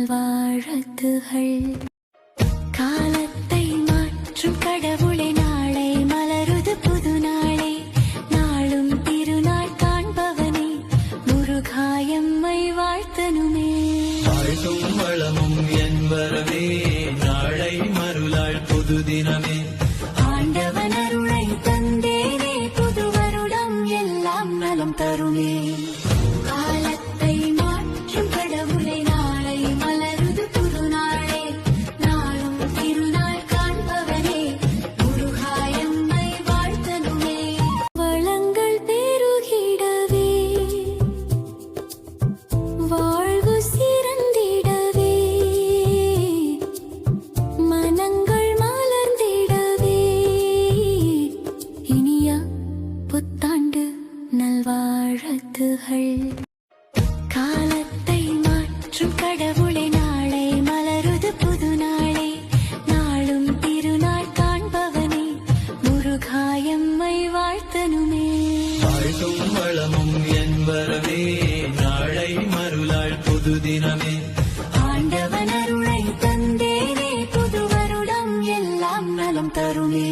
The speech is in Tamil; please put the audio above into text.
நல்வாழ்த்துகள். காலத்தை மாற்றும் கடவுளை, நாளை மலருது புது நாளே, நாளும் திருநாள் காண்பவனே, முருகாயம்மை வாழ்த்தனுமே. வாழ்த்தும் வளமும் என் வரவே, நாளை மருளாள் புது தினமே. ஆண்டவன் அருளை தந்தேனே, புது வருடம் எல்லாம் நலம் தருமே. காலத்தை மாற்றும் கடவுளை, நாளை மலருது புது நாளே, நாளும் திருநாள் காண்பவனே, முருகாயம்மை வாழ்த்தனுமே. வளங்கள் பெருகிடவே, வாழ்வு சிறந்திடவே, மனங்கள் மலர்ந்திடவே, இனிய புத்தாண்டு நல்வாழ்த்துகள். காலத்தை மாற்றும் கடவுளை, நாளை மலருது புது நாளே, நாளும் திருநாள் காண்பவனே, முருகாயம்மை வாழ்த்தனுமே. வாழ்த்தும் வளமும் என் வரவே, நாளை மருளாள் புது தினமே. ஆண்டவன் அருளை தந்தேனே, புது வருடம் எல்லாம் நலம் தருமே.